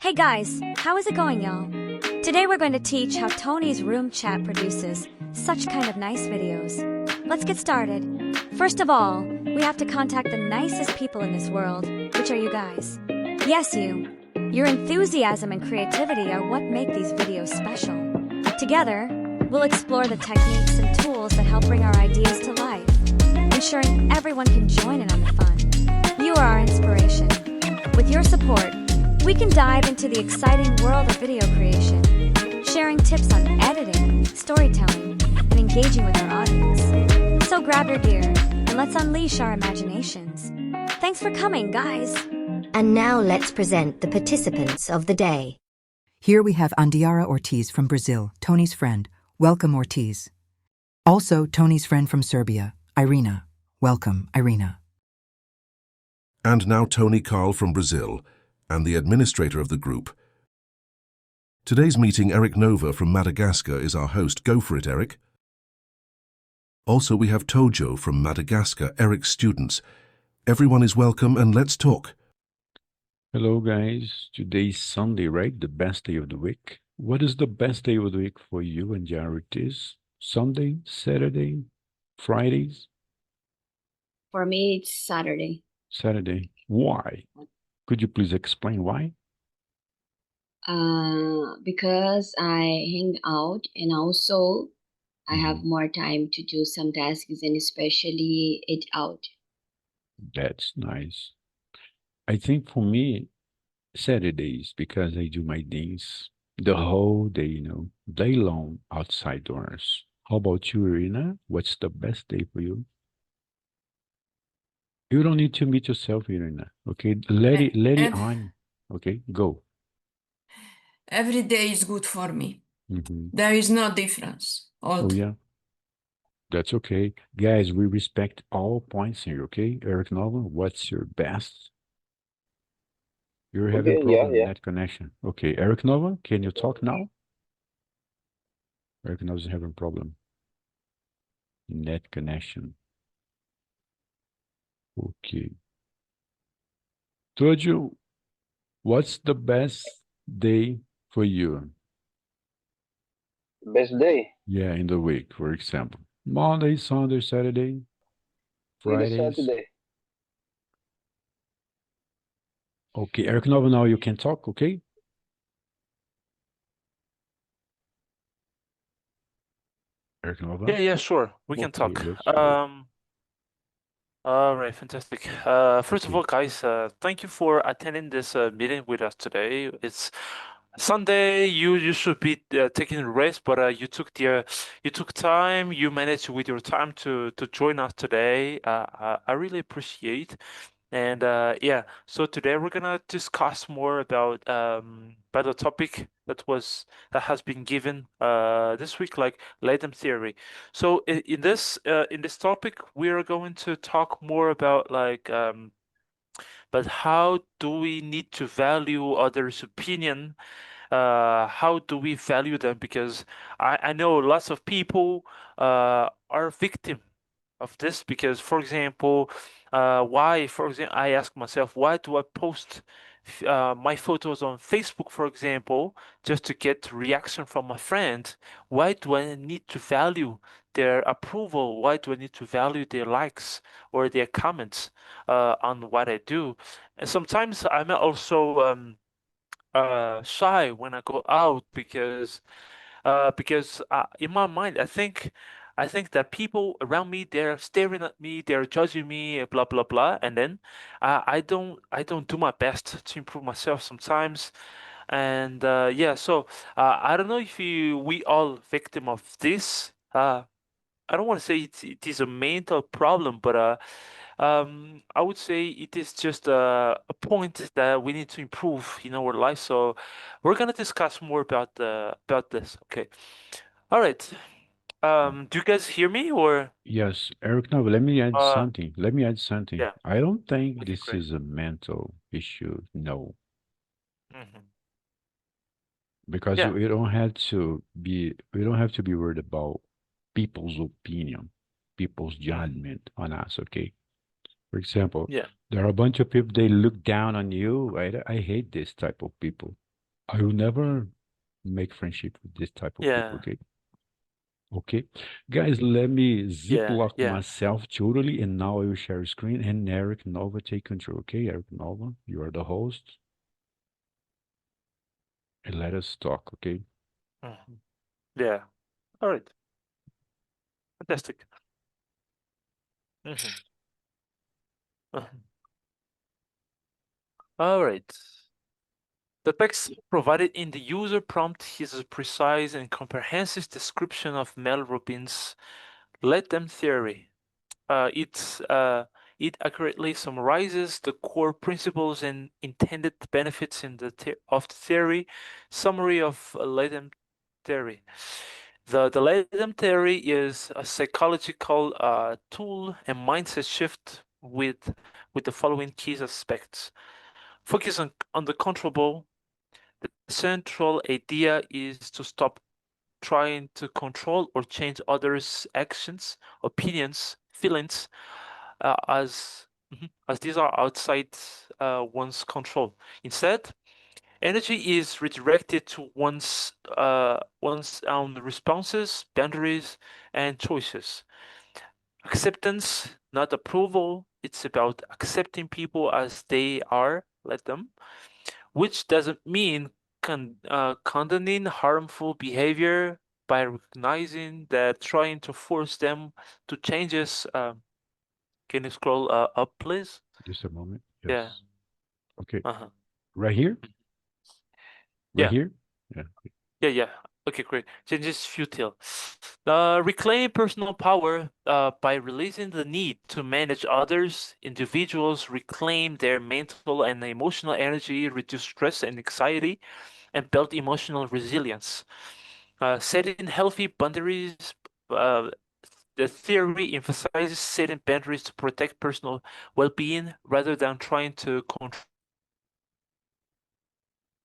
Hey guys, how is it going, y'all? Today we're going to teach how Tony's room chat produces such kind of nice videos. Let's get started. First of all, we have to contact the nicest people in this world, which are you guys. Yes, you. Your enthusiasm and creativity are what make these videos special. Together, we'll explore the techniques and tools that help bring our ideas to life, ensuring everyone can join in on the fun. You are our inspiration. With your support, we can dive into the exciting world of video creation, sharing tips on editing, storytelling, and engaging with our audience. So grab your gear and let's unleash our imaginations. Thanks for coming, guys. And now let's present the participants of the day. Here we have Andiara Ortiz from Brazil, Tony's friend. Welcome, Ortiz. Also, Tony's friend from Serbia, Irina. Welcome, Irina. And now Tony Carl from Brazil, and the administrator of the group. Today's meeting, Eric Nova from Madagascar is our host. Go for it, Eric. Also, we have Tojo from Madagascar, Eric's students. Everyone is welcome, and let's talk. Hello, guys. Today's Sunday, right? The best day of the week. What is the best day of the week for you and Jared? Is Sunday, Saturday, Fridays? For me, it's Saturday. Saturday. Why? Could you please explain why? Because I hang out and also I have more time to do some tasks and especially eat out. That's nice. I think for me, Saturdays, because I do my things the whole day, day long outside doors. How about you, Irina? What's the best day for you? You don't need to meet yourself, Irina. Okay, let it on. Okay, go. Every day is good for me. Mm-hmm. There is no difference. Oh, yeah. That's okay. Guys, we respect all points here, okay? Eric Nova, what's your best? You're having problem with net connection. Okay, Eric Nova, can you talk now? Eric Nova's having problem. Net connection. Okay. Tojo, what's the best day for you? Best day? Yeah, in the week, for example. Monday, Sunday, Saturday, Fridays. Saturday. Okay, Eric Nova, now you can talk, okay? Eric Nova? Yeah, sure. We can talk. All right, fantastic. First of all, guys, thank you for attending this meeting with us today. It's Sunday. You should be taking a rest, but you took time. You managed with your time to join us today. I really appreciate. And yeah, so today we're gonna discuss more about the topic that has been given this week, like latent theory. So in this topic, we are going to talk more about but how do we need to value others' opinion? How do we value them? Because I know lots of people are victim of this because, for example, I ask myself, why do I post my photos on Facebook, for example, just to get reaction from my friend? Why do I need to value their approval? Why do I need to value their likes or their comments on what I do? And sometimes I'm also shy when I go out because in my mind, I think that people around me, they're staring at me, they're judging me, blah blah blah, and then I don't do my best to improve myself sometimes, and yeah. So I don't know if we all victim of this. I don't want to say it is a mental problem, but I would say it is just a point that we need to improve in our life. So we're gonna discuss more about this. Okay. All right. Do you guys hear me or? Yes, Eric Nova, let me add something. Yeah. I don't think Okay, this great. is a mental issue. No, Mhm. because Yeah. we don't have to be worried about people's opinion, people's judgment on us, okay? For example, Yeah. there are a bunch of people, they look down on you. I hate this type of people. I will never make friendship with this type of people, Yeah. okay? Okay. Guys, let me zip Yeah. lock Yeah. myself totally, and now I will share screen, and Eric Nova take control, okay? Eric Nova, you are the host, and let us talk, okay? Mhm. Yeah. All right. Fantastic. Mhm. Mhm. All right. The text provided in the user prompt is a precise and comprehensive description of Mel Robbins' Let Them theory. It accurately summarizes the core principles and intended benefits of the theory. Summary of Let Them theory. The Let Them theory is a psychological tool and mindset shift with the following key aspects. Focus on the controllable. The central idea is to stop trying to control or change others' actions, opinions, feelings, as these are outside one's control. Instead, energy is redirected to one's own responses, boundaries, and choices. Acceptance, not approval. It's about accepting people as they are, let them, which doesn't mean condoning harmful behavior by recognizing that trying to force them to changes. Can you scroll up, please? Just a moment. Yeah. Yes. Okay. Uh-huh. Right here? Right Yeah. here? Yeah. Yeah. Okay, great. Changes futile. Reclaim personal power by releasing the need to manage others. Individuals reclaim their mental and emotional energy, reduce stress and anxiety, and build emotional resilience. Setting healthy boundaries. The theory emphasizes setting boundaries to protect personal well-being rather than trying to control.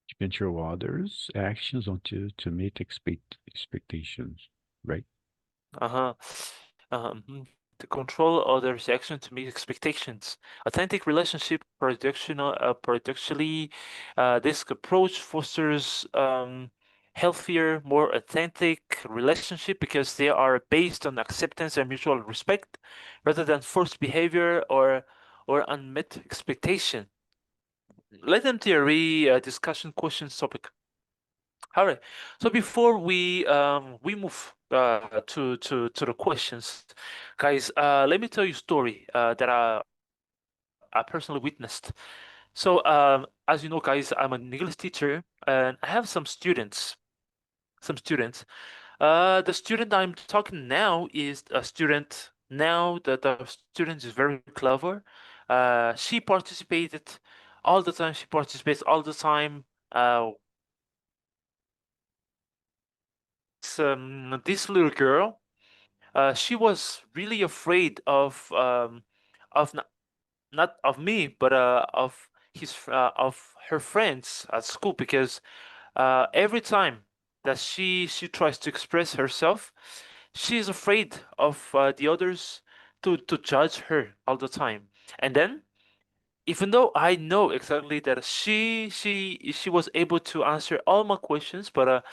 To control others' actions to meet expectations, right? Uh-huh. To control others' action to meet expectations. Authentic relationship paradoxically, this approach fosters healthier, more authentic relationship because they are based on acceptance and mutual respect rather than forced behavior or unmet expectation. Let them theory discussion questions topic. All right. So before we move to the questions, guys, let me tell you a story that I personally witnessed. So as you know, guys, I'm an English teacher and I have some students. Some students. The student I'm talking now is a student. Now the student is very clever. She participated all the time. She participates all the time. This little girl, she was really afraid of not of me, but of her friends at school because every time that she tries to express herself, she is afraid of the others to judge her all the time. And then even though I know exactly that she was able to answer all my questions, but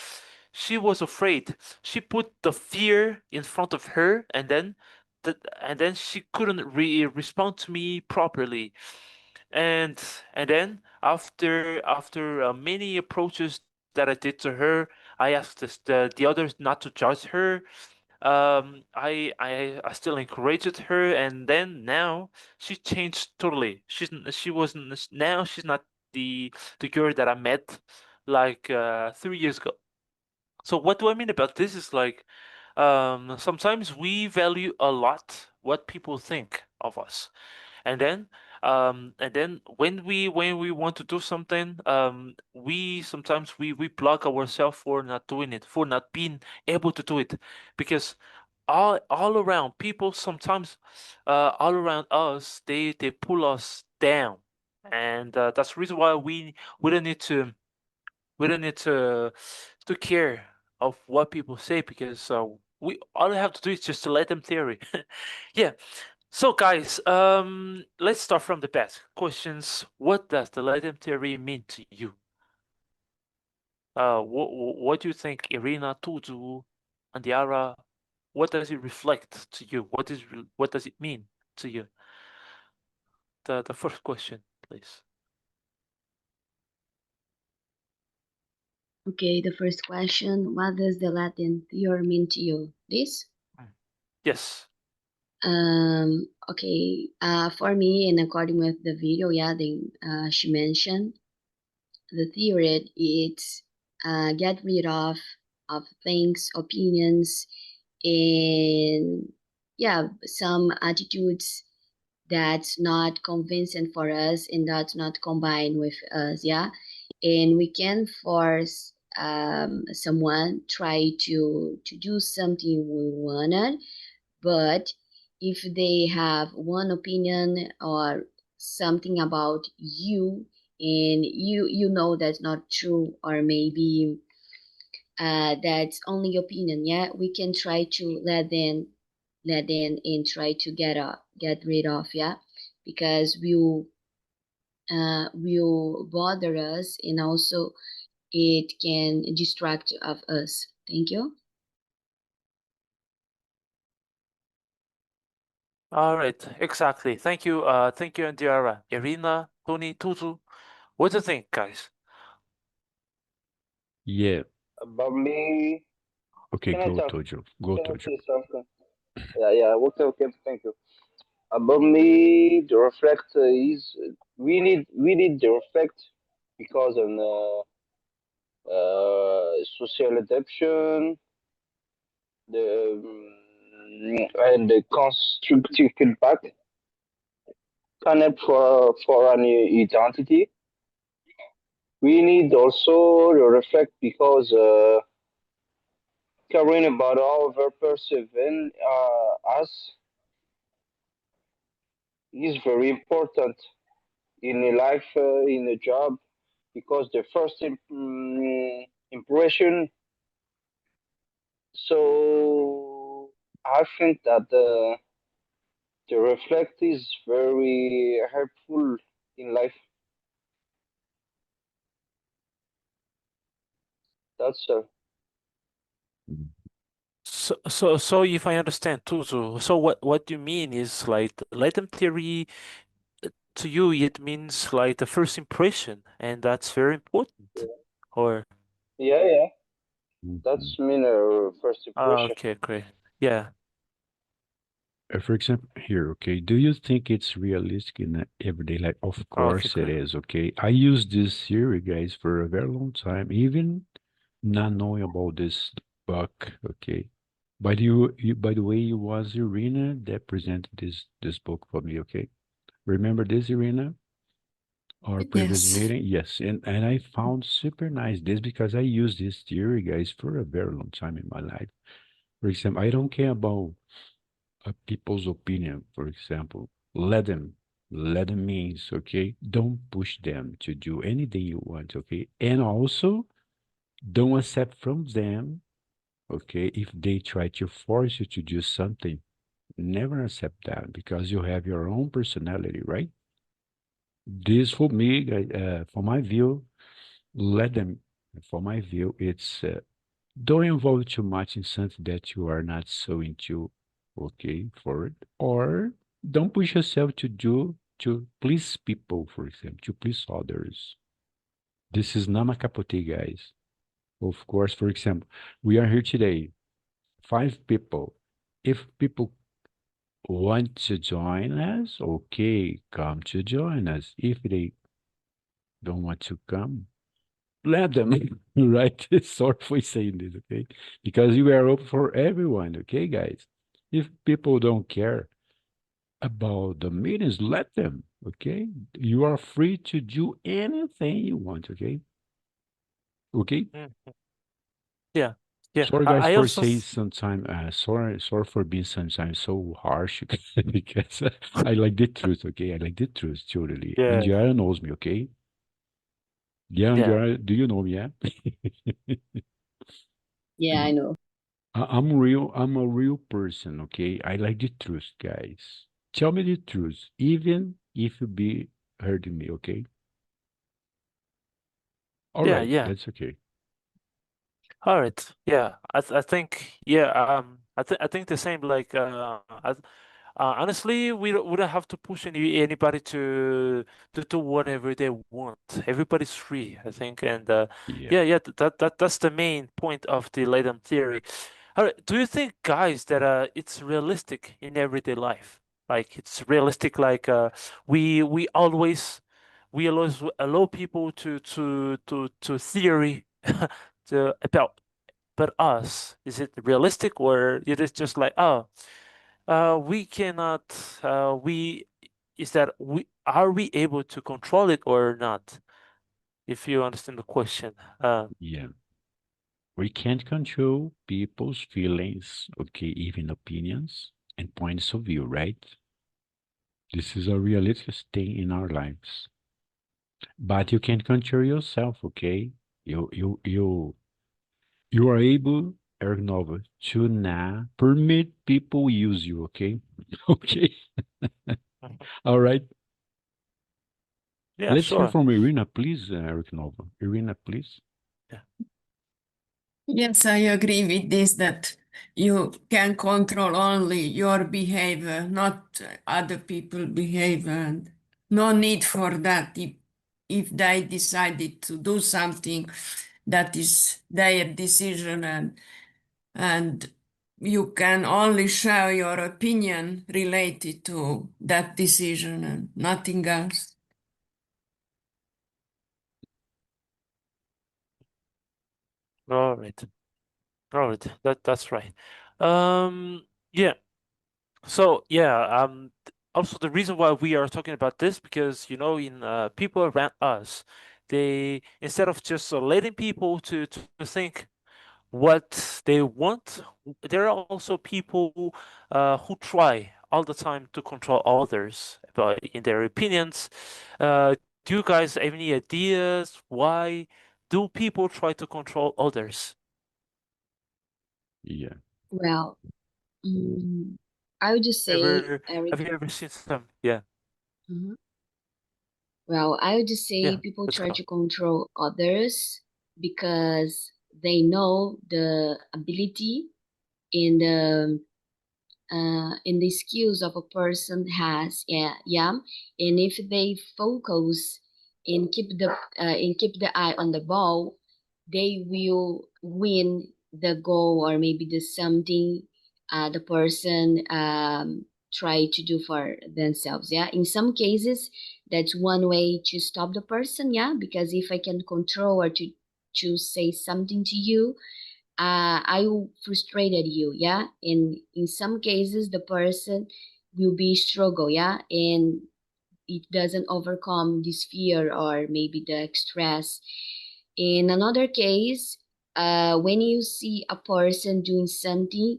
she was afraid. She put the fear in front of her, and then she couldn't respond to me properly. And and then after many approaches that I did to her, I asked the others not to judge her. I still encouraged her, and then now she changed totally. She wasn't now she's not the girl that I met like 3 years ago. So what do I mean about this is like sometimes we value a lot what people think of us, and then when we want to do something, we sometimes we block ourselves for not doing it, for not being able to do it, because all around people sometimes all around us they pull us down, and that's the reason why we don't need to we don't need to care of what people say, because we all we have to do is just to let them theory. Yeah. So guys, let's start from the back. Questions. What does the let them theory mean to you? what do you think, Irina, Tutu, and Diara? What does it reflect to you? What does it mean to you? The first question, please. Okay, the first question, what does the Latin theory mean to you? This? Yes. Okay, for me, and according with the video, yeah, she mentioned the theory, it's get rid of things, opinions, and yeah, some attitudes that's not convincing for us and that's not combined with us, yeah, and we can force someone try to do something we wanted, but if they have one opinion or something about you and you know that's not true, or maybe that's only opinion, yeah, we can try to let them and try to get rid of, yeah, because will bother us and also it can distract of us. Thank you. All right. Exactly. Thank you. Thank you, Diara. Irina, Tony, Tutu. What do you think, guys? Yeah. About me, Okay, can I go talk? Tojo. Go Can I Tojo. say something? Yeah. Okay. Thank you. About me, the reflect is we need the reflect because of social adaptation, the and the constructive feedback can help for an identity. We need also the reflect because caring about how other perceiving us is very important in a life, in a job, because the first impression. So I think that the reflect is very helpful in life. That's So if I understand, Tutu, so what you mean is like Latin theory to you, it means like the first impression, and that's very important. Or yeah. Mhm. That's mean first impression. okay, great. Yeah. For example, here, okay, do you think it's realistic in everyday life? Of Okay, course it great. is, okay. I used this theory, guys, for a very long time, even not knowing about this book, okay. By the way, it was Irina that presented this book for me, okay. Remember this, Irina? Our previous Yes. meeting? Yes, and I found super nice this because I used this theory, guys, for a very long time in my life. For example, I don't care about people's opinion, for example. Let them means, okay? Don't push them to do anything you want, okay? And also, don't accept from them, okay, if they try to force you to do something. Never accept that because you have your own personality, right? This for me, for my view, let them, for my view, it's don't involve too much in something that you are not so into, okay, for it. Or don't push yourself to do to please people, for example, to please others. This is not my cup of tea, guys. Of course, for example, we are here today, 5 people. If people want to join us, okay, come to join us. If they don't want to come, let them, right? Sorry for saying this, okay? Because you are open for everyone, okay, guys? If people don't care about the meetings, let them, okay? You are free to do anything you want, okay? Okay? Mhm. Yeah. Yeah. Sorry, guys, I for also saying sometime, sorry for being sometimes so harsh because I like the truth, okay? I like the truth, totally. And yeah. Yara knows me, okay? Yeah, Yeah. Yara, do you know me, yeah? Yeah, I know. I'm a real person, okay? I like the truth, guys. Tell me the truth, even if you be hurting me, okay? All Yeah. right, Yeah. that's okay. All right. Yeah. I think yeah. I think the same. Like honestly, we don't have to push anybody to do whatever they want. Everybody's free, I think, and Yeah. yeah, that's the main point of the Latent theory. All right, do you think, guys, that it's realistic in everyday life? Like it's realistic, like we always we always allow people to theory to about but us. Is it realistic or it is just like oh? We cannot, we, is that we, are we able to control it or not? If you understand the question. Yeah. We can't control people's feelings, okay, even opinions and points of view, right? This is a realistic thing in our lives. But you can control yourself, okay? You are able, Eric Nova, to not permit people use you, okay? Okay. Mhm. All right. Yeah, Let's hear sure. from Irina, please, Eric Nova. Irina, please. Yeah. Yes, I agree with this that you can control only your behavior, not other people's behavior. And no need for that. If they decided to do something, that is their decision, and you can only share your opinion related to that decision and nothing else. All right. All right. That's right. Yeah. So yeah, also the reason why we are talking about this because you know in people around us, they instead of just letting people to think what they want. There are also people who try all the time to control others about in their opinions. Do you guys have any ideas? Why do people try to control others? Yeah. Well, I would just say, Ever Eric. have you ever seen some? Yeah, Mhm. Well, I would just say yeah. people Let's try go. to control others because they know the ability and the skills of a person has. Yeah, yeah. And if they focus and keep the eye on the ball, they will win the goal or maybe the something the person try to do for themselves. Yeah, in some cases that's one way to stop the person. Yeah, because if I can control or to say something to you, I will frustrated you. Yeah, and in some cases the person will be struggle. Yeah, and it doesn't overcome this fear or maybe the stress. In another case, when you see a person doing something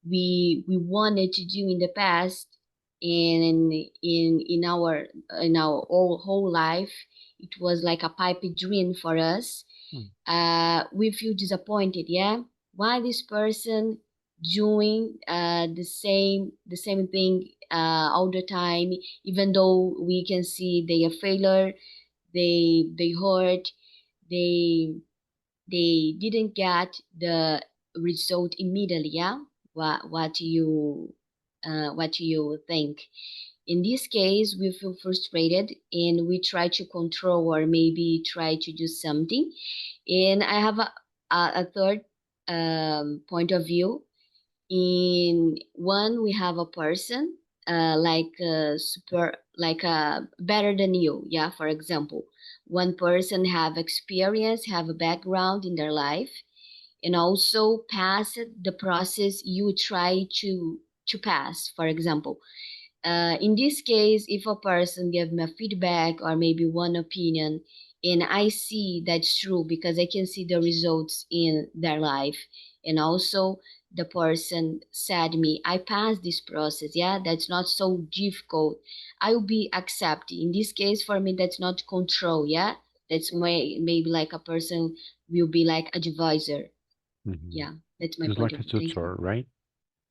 we wanted to do in the past and in our whole life, it was like a pipe dream for us. Hmm. We feel disappointed. Yeah, why this person doing the same thing all the time, even though we can see they are failure, they hurt, they they didn't get the result immediately. Yeah, what do you think? In this case we feel frustrated and we try to control or maybe try to do something. And I have a third point of view. In one we have a person like super like better than you. Yeah, for example, one person have experience, have a background in their life, and also pass the process you try to pass. For example, in this case, if a person give me a feedback or maybe one opinion, and I see that's true because I can see the results in their life, and also the person said me, I passed this process. Yeah, that's not so difficult. I will be accepting. In this case, for me, that's not control. Yeah, that's maybe like a person will be like advisor. Mhm. Yeah, that's my It's point like of a view. Thank you. tutor, right?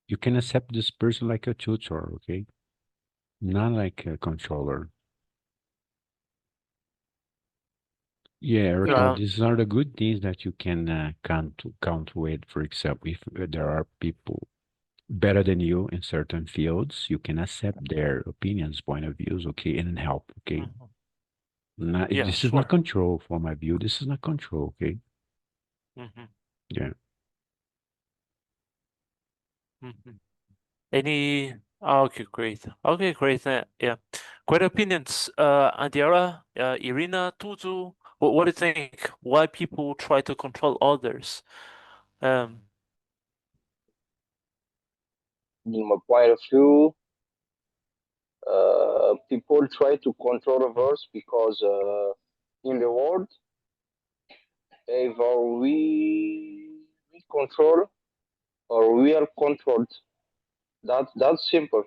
You can accept this person like a tutor, okay? Not like a controller. Yeah, Erica, Uh, these are the good things that you can count with. For example, if there are people better than you in certain fields, you can accept their opinions, point of views, okay, and help, okay? mhm. Not, Yeah, this is not sure. control for my view. This is not control, okay? Hmm. Yeah. Hmm. Any? Okay, great. Okay, great. Yeah, great opinions. Andiara, Irina, Tutu. What do you think? Why people try to control others? Um, In my point of view, people try to control others because in the world, either we control or we are controlled. That's simple.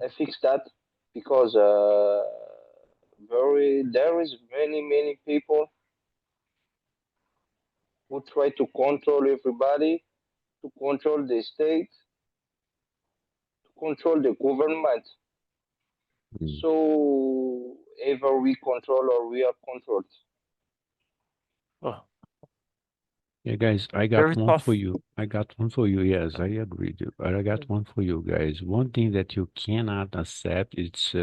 I fix that because there is many people who try to control everybody, to control the state, to control the government. Mm. So either we control or we are controlled. oh, Yeah, guys, I very got one for tough. you. I got one for you. Yes, I agree. But I got one for you guys. One thing that you cannot accept is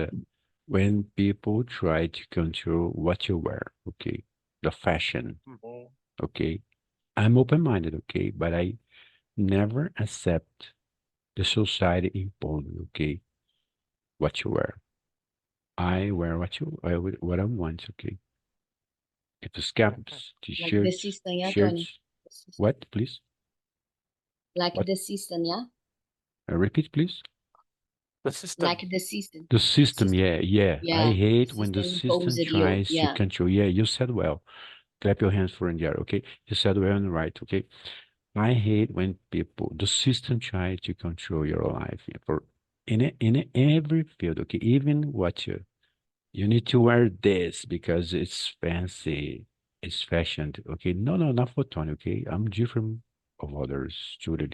when people try to control what you wear, okay? The fashion, Mhm. okay? I'm open-minded, okay? But I never accept the society imposing, okay? What you wear. I wear what I want, okay? If it's caps, Like the t-shirts, system, yeah, Tony. shirts. What, please? Like What? the system, yeah. Repeat, please. The system. Like the system. The system, System. yeah. I Yeah. hate when the System imposed system you. tries to Yeah. control. Yeah, you said well. Clap your hands for India, okay? You said well and right, okay? I hate when the system tries to control your life for in every field, okay? Even what you need to wear this because it's fancy, it's fashioned, okay? No, not for Tony, okay? I'm different of others, truly.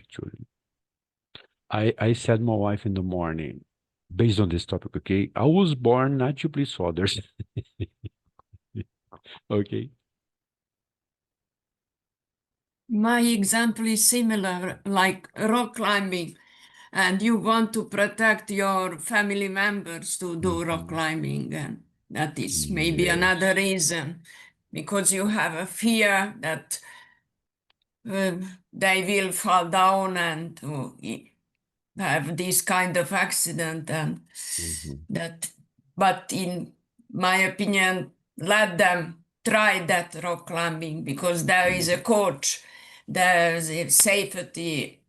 I said my wife in the morning, based on this topic, okay? I was born not to please others. Okay. My example is similar, like rock climbing, and you want to protect your family members to do rock Mhm. climbing, and that is maybe another Yes. reason, because you have a fear that they will fall down and have this kind of accident, and Mhm. that. But in my opinion, let them try that rock climbing because there is a Mhm. coach, there's a safety.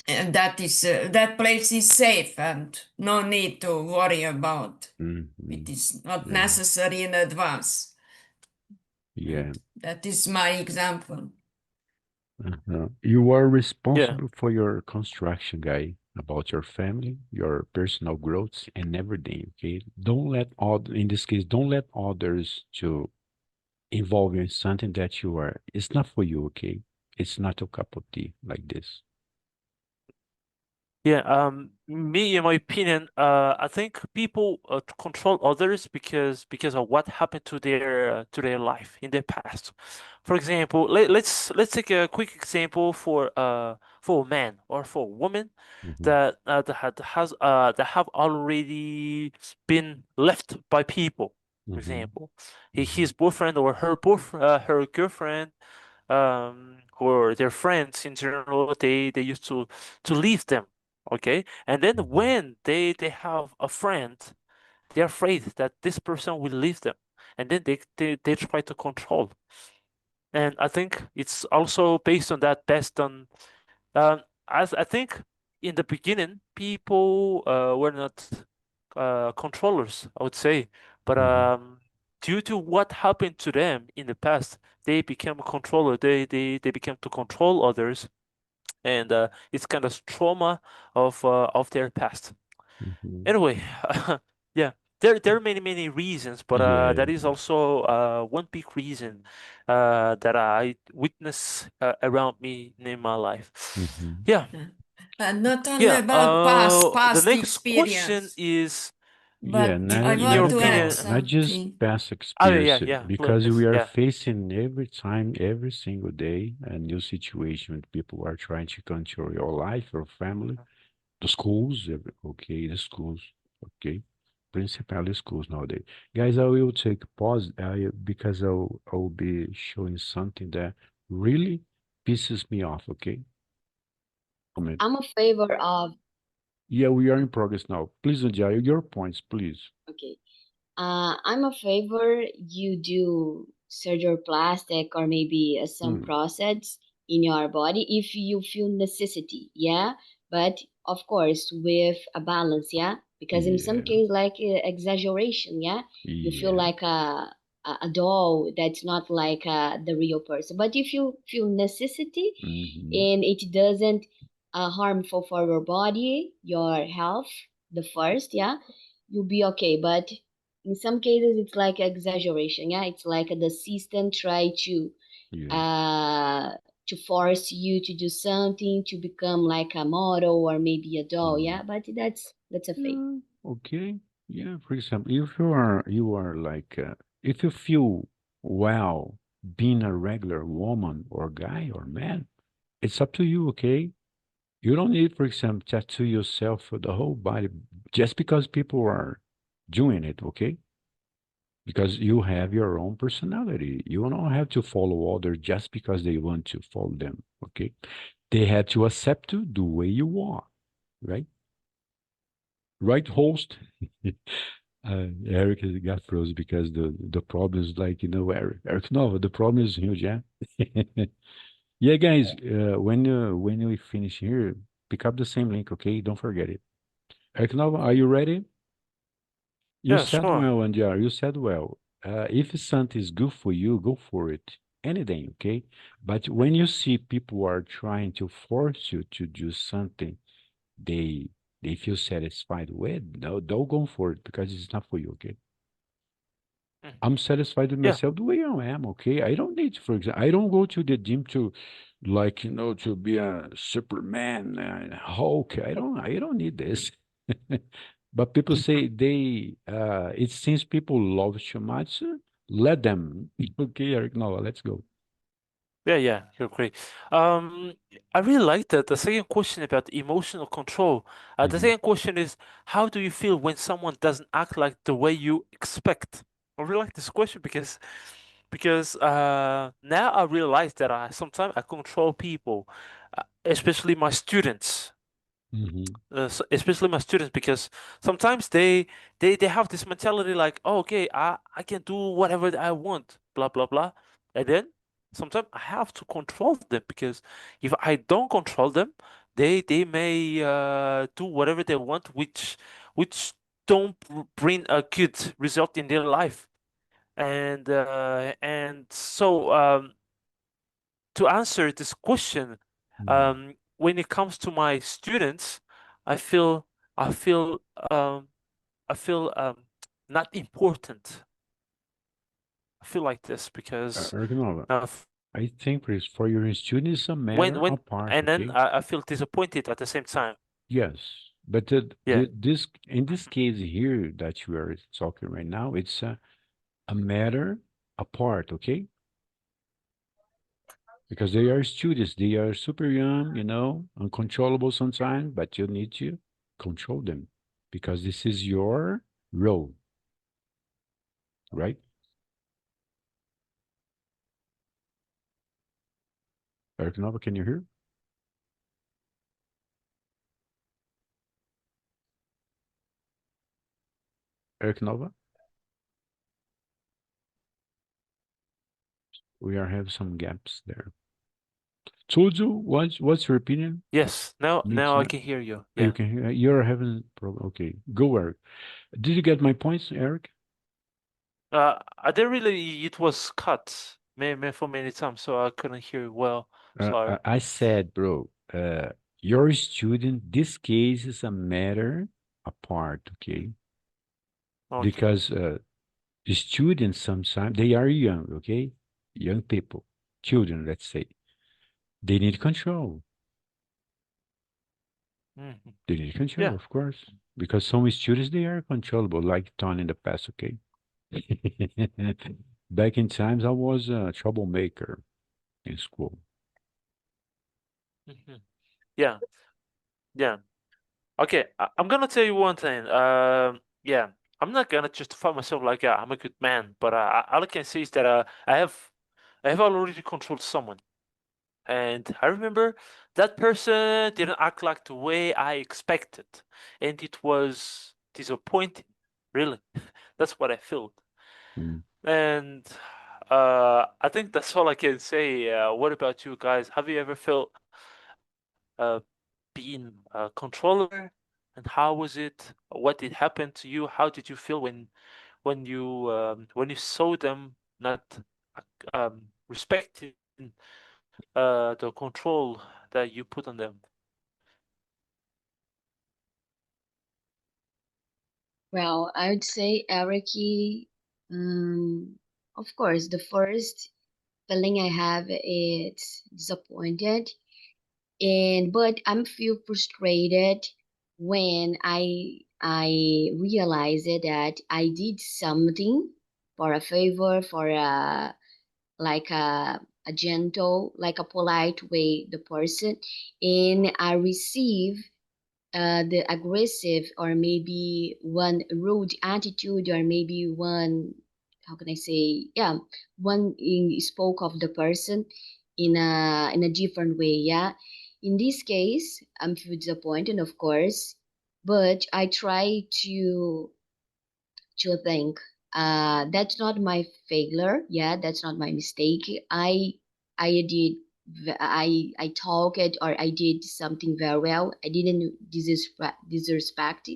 And that place is safe and no need to worry about. It Mhm. is not Yeah. necessary in advance. Yeah. And that is my example. You are Yeah. responsible for your construction, guy, about your family, your personal growth, and everything. Okay. In this case, don't let others to involve you in something that you are. It's not for you. Okay. It's not a cup of tea like this. Yeah, me, in my opinion, I think people control others because of what happened to their life in their past. For example, let's take a quick example for a man or for a woman Mhm. that have already been left by people. For Mhm. example, Mhm. his boyfriend or her girlfriend, or their friends in general, they used to leave them. Okay, and then Mhm. when they have a friend, they're afraid that this person will leave them, and then they try to control. And I think it's also based on that, based on as I think in the beginning people were not controllers, I would say, but Mhm. due to what happened to them in the past, they became a controller. They became to control others, and it's kind of trauma of their past. Mhm. Anyway, yeah, there are many reasons, but Yeah. that is also one big reason that I witness around me in my life. Mhm. Yeah, And not only yeah. about past The past next question experience. is Yeah, But not I In your want to opinion, add not just something. past oh yeah, experience, yeah, because we please, are yeah. facing every time, every single day, a new situation with people are trying to control your life, your family, the schools, okay, the schools, okay, principally schools nowadays. Guys, I will take pause because I'll be showing something that really pisses me off, okay? Comment. I'm a favor of Yeah, we are in progress now. Please, Nadia, your points, please. okay. I'm a favor you do surgery plastic or maybe some Hmm. process in your body if you feel necessity, yeah. But of course with a balance, yeah. Because in some Yeah, case, like exaggeration, yeah, you feel yeah. like a doll that's not like the real person. But if you feel necessity Hmm. and it doesn't harmful for your body, your health, the first, yeah, you'll be okay. But in some cases it's like exaggeration, yeah, it's like the system try Yeah. uh to force you to do something to become like a model or maybe a doll, Mm. yeah, but that's a fake. Yeah. Okay. Yeah. For example, if you are like if you feel well being a regular woman or guy or man, it's up to you. Okay. You don't need, for example, tattoo yourself for the whole body just because people are doing it. Okay. Because you have your own personality. You don't have to follow others just because they want to follow them. Okay. They have to accept you the way you are. Right. Right, host. Eric has got froze because the problem is like, Eric Nova, the problem is huge, yeah. Yeah, guys, when we finish here, pick up the same link, okay? Don't forget it. Eric Nova, are you ready? You Yeah, said sure. well, Anjar, you said well. If something is good for you, go for it. Anything, okay? But when you see people are trying to force you to do something they they feel satisfied with, no, don't go for it because it's not for you, okay? Mm. I'm satisfied with Yeah, myself the way I am, okay? I don't need, for example, I don't go to the gym to, like, to be a Superman, Hulk. I don't need this. But people say it seems people love too much. Let them. Okay, Eric, no, let's go. yeah, yeah, you're great. Um, I really like that. The second question about emotional control. The Mhm. second question is, how do you feel when someone doesn't act like the way you expect? I really like this question because now I realize that I sometimes I control people, especially my students. Mhm. Especially my students, because sometimes they have this mentality like, oh, okay, I can do whatever I want, blah blah blah, and then sometimes I have to control them, because if I don't control them, they may do whatever they want, which don't bring a good result in their life. And so to answer this question, Mhm. when it comes to my students, I feel I feel um, I feel not important. I feel like this because Eric, no, uh, I think for your students, it's a matter when apart, and then okay? I feel disappointed at the same time. Yes, but Yeah. this in this case here that you are talking right now, it's a matter apart, okay? Because they are students, they are super young, uncontrollable sometimes, but you need to control them because this is your role, right? Eric Nova, can you hear? Eric Nova, we are have some gaps there. Tuju, what's your opinion? Yes. Now I can hear you. You Yeah. can hear, you're having problem. Okay, go, Eric. Did you get my points, Eric? I didn't really. It was cut for many times, so I couldn't hear you well. Sorry. I said, bro, your student, this case is a matter apart, okay? Okay. Because the students sometimes they are young, okay? Young people, children, let's say. They need control. Mhm. They need control, Yeah. of course, because some students they are controllable, like Tony in the past. Okay. Back in times, I was a troublemaker in school. Mhm. Yeah. Yeah. Okay, I'm gonna tell you one thing. Yeah, I'm not gonna justify myself like I'm a good man, but all I can say is that I have already controlled someone, and I remember that person didn't act like the way I expected, and it was disappointing. Really, that's what I felt, Mm. and I think that's all I can say. What about you guys? Have you ever felt uh, being a controller, and how was it? What did happen to you? How did you feel when you saw them not respecting the control that you put on them? Well, I would say, Ericy, of course, the first feeling I have is disappointed, and but I'm feel frustrated when I realize it that I did something for a favor, for a like a gentle, like a polite way the person, and I receive the aggressive or maybe one rude attitude or maybe one, how can I say, yeah, one spoke of the person in a different way. Yeah, in this case I'm feel disappointed, of course, but I try to think that's not my failure. Yeah, that's not my mistake. I did I talk it or I did something very well. I didn't disrespect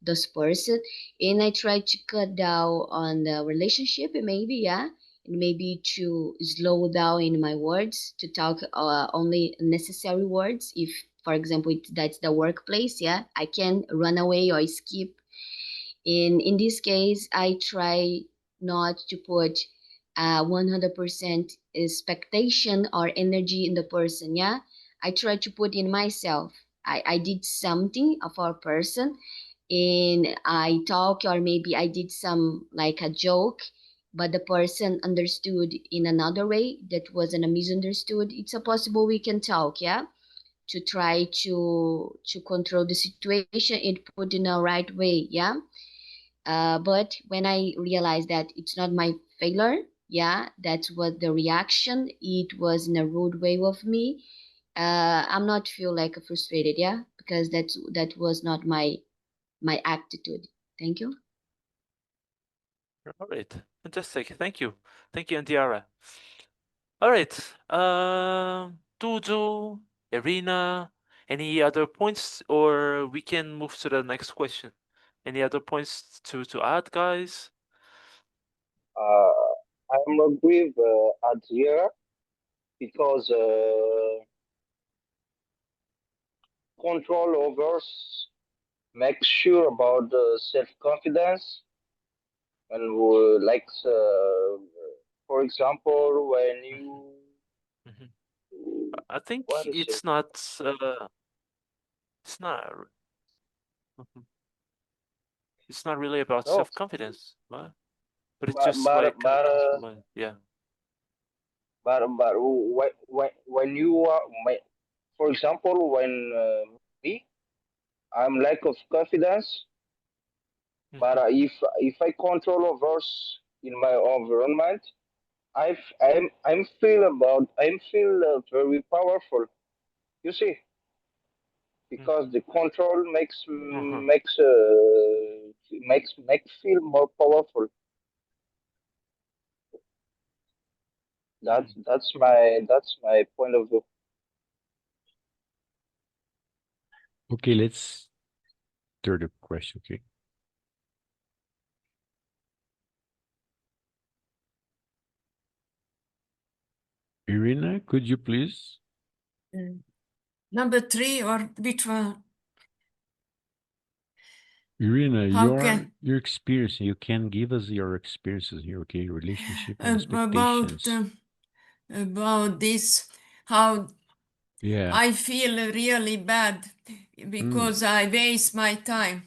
this person, and I try to cut down on the relationship. Maybe, yeah, and maybe to slow down in my words, to talk only necessary words. If, for example, that's the workplace, yeah, I can run away or skip. In this case, I try not to put 100% expectation or energy in the person. Yeah, I try to put in myself. I did something for a person, and I talk, or maybe I did some like a joke, but the person understood in another way that wasn't a misunderstood. It's a possible we can talk, yeah, to try to control the situation and put in a right way, yeah. But when I realized that it's not my failure, yeah, that's what the reaction. It was in a rude way of me. I'm not feel like frustrated, yeah, because that was not my attitude. Thank you. All right, fantastic. Thank you, Antiara. All right, Tuju, Irina, any other points, or we can move to the next question? Any other points to add, guys? I'm agree with Adria because control overs make sure about the self-confidence and like for example when you Mhm. I think what is it? it's not mhm. It's not really about No, self-confidence, but it's but just but like but controlling. Yeah. but when you are for example when me I'm lack of confidence, but Mhm. if I control overs in my environment, I'm feel very powerful. You see, Mm. because the control Uh-huh. makes feel more powerful. Mm. That's my point of view. Okay, let's third question. Okay. Irina, could you please? Number 3 or which one? Irina, How can your experience, you can give us your experiences here, okay? Relationship and about expectations. about this? How Yeah. I feel really bad because I waste my time.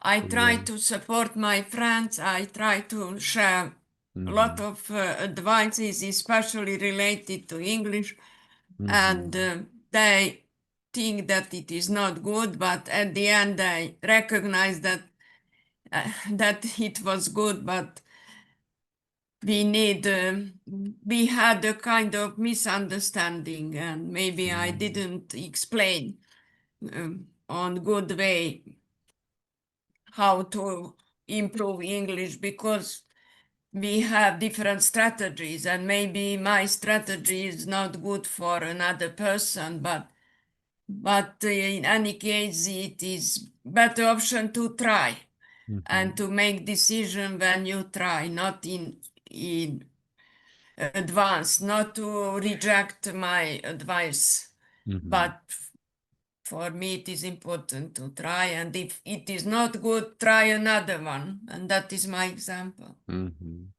I try Yeah. to support my friends. I try to share a lot Mhm. of advices, especially related to English, and Mhm. they think that it is not good, but at the end I recognize that that it was good, but we had a kind of misunderstanding, and maybe I Mhm. didn't explain on good way how to improve English, because we have different strategies, and maybe my strategy is not good for another person, but in any case it is better option to try and Mhm. to make decision when you try, not in advance, not to reject my advice, Mhm. but for me it is important to try, and if it is not good, try another one, and that is my example. Mhm.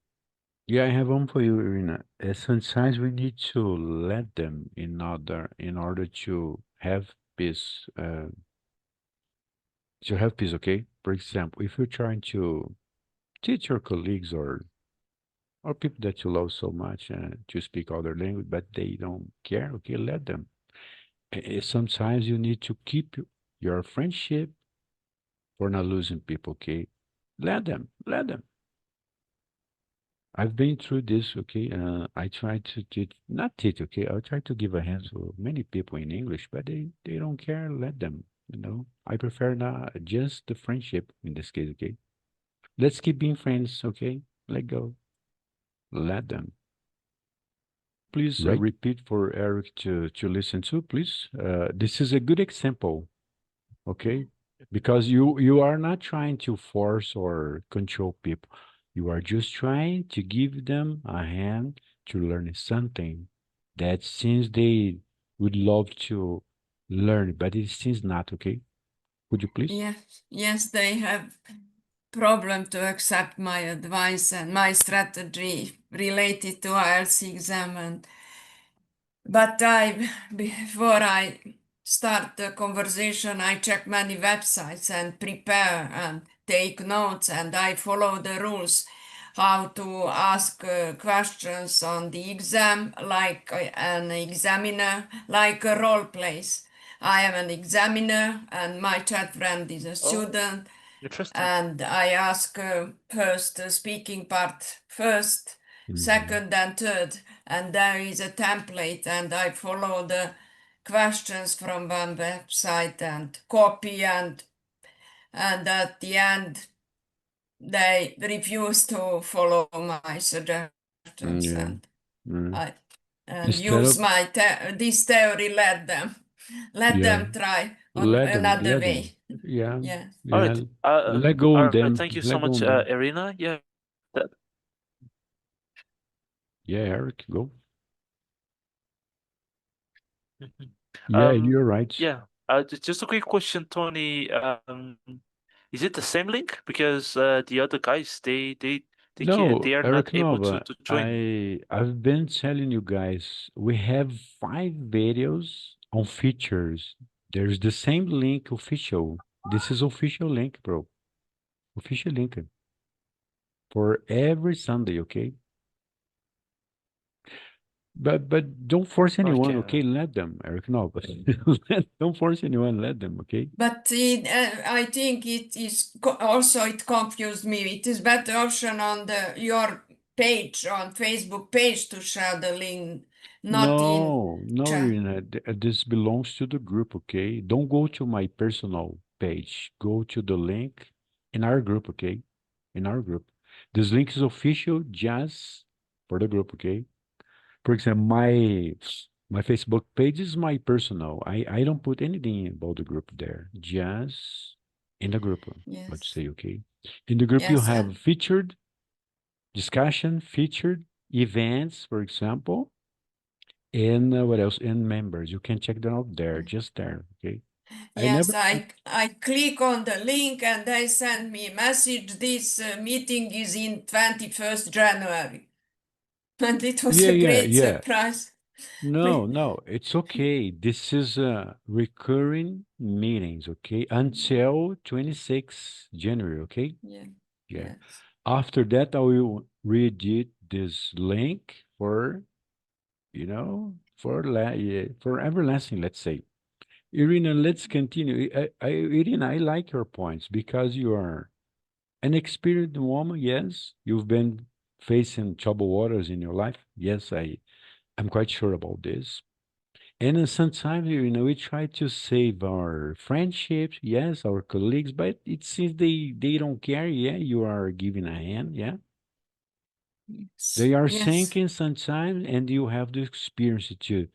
Yeah, I have one for you, Irina. Sometimes we need to let them in order to have peace. Okay? For example, if you're trying to teach your colleagues or people that you love so much to speak other language, but they don't care, okay, let them. Sometimes you need to keep your friendship for not losing people, okay? Let them. I've been through this, okay? I try to teach, not teach, okay? I'll try to give a hand to many people in English, but they don't care. Let them, you know? I prefer not just the friendship in this case, okay? Let's keep being friends, okay? Let go. Let them. Please Right. repeat for Eric to listen to, please. This is a good example, okay? Because you are not trying to force or control people. You are just trying to give them a hand to learn something that seems they would love to learn, but it seems not, okay? Would you please? Yes, they have problem to accept my advice and my strategy related to IELTS exam, but before I start the conversation, I check many websites and prepare and take notes, and I follow the rules how to ask questions on the exam, like an examiner, like a role plays. I am an examiner and my chat friend is a Oh, student, interesting. and I ask first the speaking part first, Mhm. second and third, and there is a template, and I follow the questions from one website and copy, and at the end they refuse to follow my suggestions, Yeah. and Mm. I and Instead use of, my this theory. Let yeah, them try on another let them. way. Yeah, Yeah. All yeah. right. Let go All on right. them. Thank you so Let go much, on them. Irina. Yeah. That, Yeah, Eric, go. Mhm. Yeah, you're right. Yeah. Just a quick question, Tony. Is it the same link? Because the other guys, No, they are not Eric able Nova, to join. I've been telling you guys, we have 5 videos on features. There's the same link official. This is official link, bro. Official link for every Sunday, okay? But don't force anyone, Okay. okay? Let them, Eric Nova. Don't force anyone, let them, okay? But I think it is also it confused me. It is better option on your page on Facebook page to share the link, not in No, chat. Irina, this belongs to the group, okay? Don't go to my personal page. Go to the link in our group, okay? In our group. This link is official just for the group, okay? For example, my Facebook page is my personal. I don't put anything about the group there. Just in the group, let's Yes, say, okay? In the group you yes, have featured discussion, featured events, for example. And what else? And members. You can check them out there, just there. Okay. I yes. never. I click on the link and they send me a message. This meeting is in 21st January, and it was Yeah, a yeah, great yeah. surprise. No, no, it's okay. This is recurring meetings, okay? Until 26 January, okay? Yeah. Yeah. Yes. After that, I will read this link for, for everlasting, let's say. Irina, let's continue. Irina, I like your points because you are an experienced woman. Yes, you've been facing troubled waters in your life. Yes, I'm quite sure about this. And sometimes, we try to save our friendships, yes, our colleagues, but it seems they don't care. Yeah, you are giving a hand. Yeah, Yes. they are Yes. sinking sometimes, and you have the experience to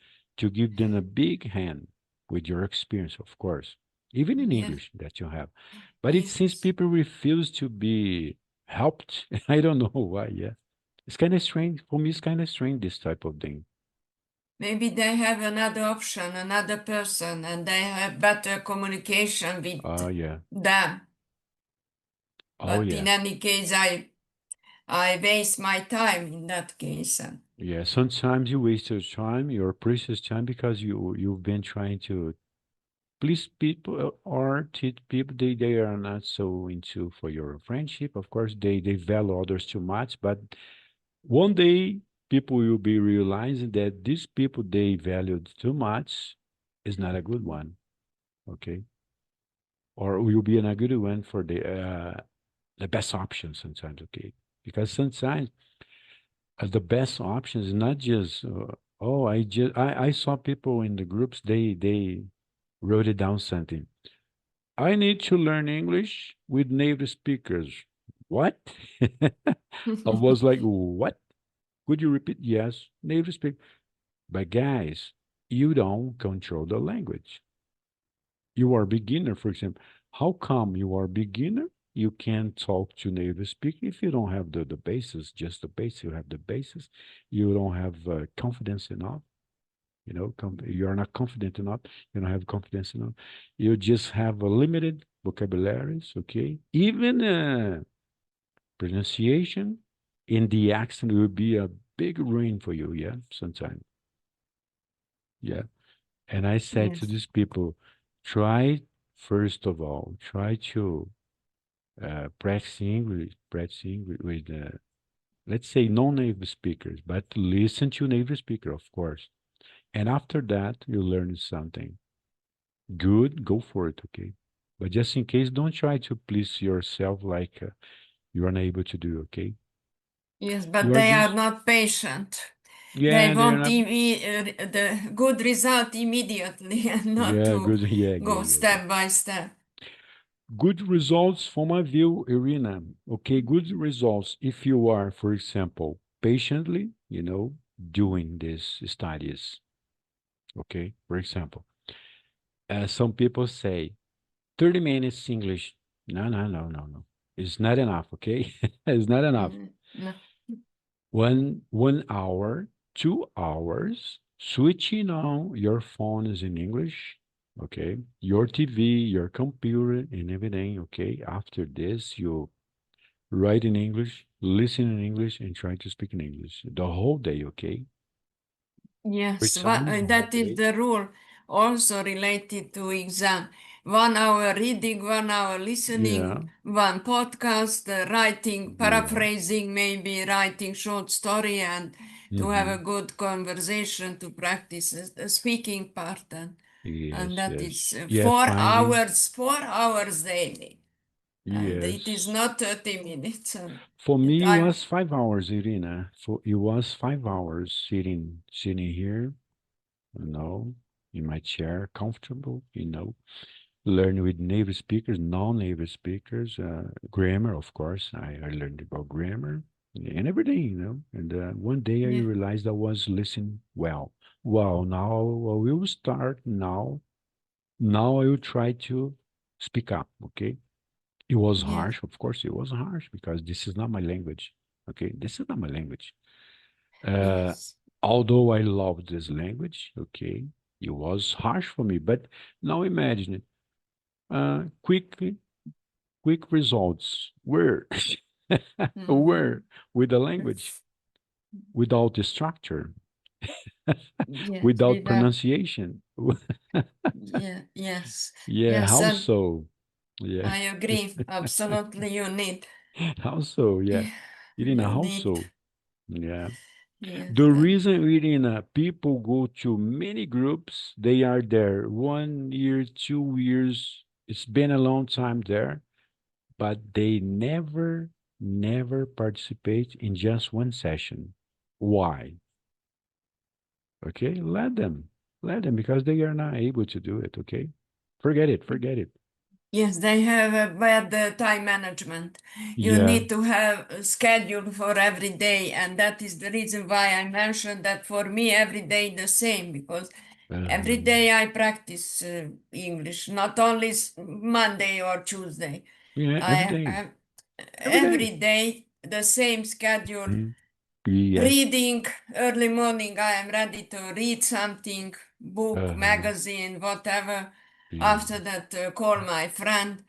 give them a big hand with your experience, of course, even in Yeah. English that you have. But it seems Yes. people refuse to be helped. I don't know why. Yeah, it's kind of strange for me. It's kind of strange this type of thing. Maybe they have another option, another person, and they have better communication Oh with yeah. them. Oh But in yeah. any case, I waste my time in that case. Yeah, sometimes you waste your time, your precious time, because you've been trying to please people or treat people they are not so into for your friendship. Of course, they value others too much, but one day people will be realizing that these people they valued too much is not a good one. Okay, or will be a good one for the best option sometimes. Okay, because sometimes the best option is not just oh I saw people in the groups they wrote it down something. I need to learn English with native speakers. What? I was like, what? Could you repeat? Yes, native speak. But guys, you don't control the language. You are beginner, for example. How come you are beginner? You can talk to native speaker if you don't have the basis, just the base. You have the basis. You don't have confidence enough. You are not confident enough. You don't have confidence enough. You just have a limited vocabularies. Okay, even pronunciation in the accent will be a big ruin for you. Yeah, sometimes. Yeah. And I said to Yes. these people, try, first of all, try to practice English with, let's say, non-native speakers, but listen to native speaker, of course. And after that, you learn something good, go for it, okay? But just in case, don't try to please yourself like you're unable to do, okay? Yes, but You are they are just, not patient. They yeah, they're want not, the good result immediately and not yeah, to good, yeah, go yeah, yeah. step by step. Good results from my view, Irina. Okay, good results if you are, for example, patiently, doing these studies. Okay, for example, some people say 30 minutes English. No, no, no, no, no. It's not enough, okay? It's not enough. No. 1 hour, 2 hours, switching on your phone is in English, okay? Your TV, your computer, and everything, okay? After this, you write in English, listen in English, and try to speak in English the whole day, okay? 3 Yes, times the whole that is day. the rule also related to exam. 1 hour reading, 1 hour Yeah, listening, one podcast, writing, yeah. paraphrasing, maybe writing short story, and to have a Mm-hmm. good conversation to practice the speaking part. And Yes, that yes. is Yeah, finding. 4 hours daily. And it is Yes. not 30 minutes. And For me, it I'm was 5 hours, Irina. It was 5 hours sitting here, in my chair, comfortable, learn with native speakers, non-native speakers, grammar, of course. I learned about grammar and everything, And one day I yeah, realized I was listening well. Wow, now I will start now. Now I will try to speak up, okay? It was yeah, harsh, of course, it was harsh because this is not my language, okay? This is not my language. Uh, yes, although I love this language, okay, it was harsh for me. But now imagine it. Quickly quick results. Where? mhm, Where? With the language, without the structure. Yes, without without, pronunciation. yeah, yes, Yeah, yes, how and so? Yeah, I agree. Absolutely, you need, how so? Yeah, Irina, you how need, so? Yeah. yes, The reason, Irina, people go to many groups, they are there 1 year, 2 years. It's been a long time there, but they never participate in just one session. Why? Okay, let them because they are not able to do it. Okay, forget it, forget it. yes, they have a bad time management. You Yeah. need to have a schedule for every day, and that is the reason why I mentioned that for me every day the same, because every day I practice English, not only Monday or Tuesday. Yeah, every I day, have every day. every day the same schedule. Mhm. Yes. Reading early morning, I am ready to read something, book, Uh-huh. magazine, whatever. Yeah. After that, call my friend.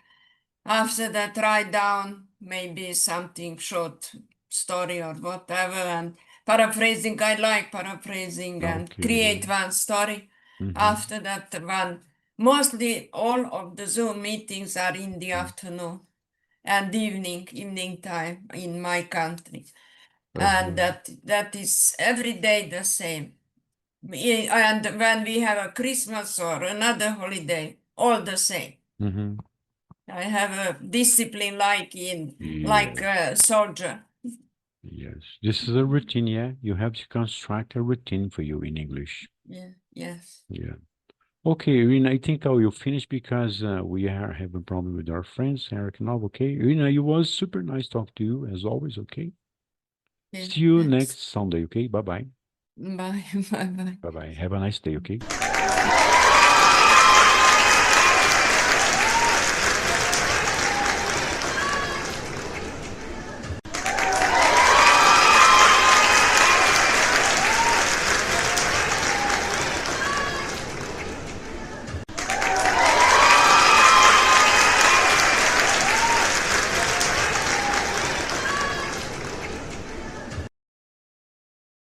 After that, write down maybe something short story or whatever, and paraphrasing. I like paraphrasing and Okay. create one story. Mhm. After that, one mostly all of the Zoom meetings are in the afternoon and evening time in my country, and Uh-huh. that is every day the same. And when we have a Christmas or another holiday, all the same. Mhm. I have a discipline like Yes. a soldier. Yes. This is a routine, yeah. You have to construct a routine for you in English. Yeah, yes. Yeah. Okay, Irina, I think I will finish because we are having a problem with our friends, Eric and Nov, okay? Irina, it was super nice talk to you as always, okay? Yeah, See you thanks. next Sunday, okay? Bye-bye. Bye, bye, bye. Bye-bye. Have a nice day, okay?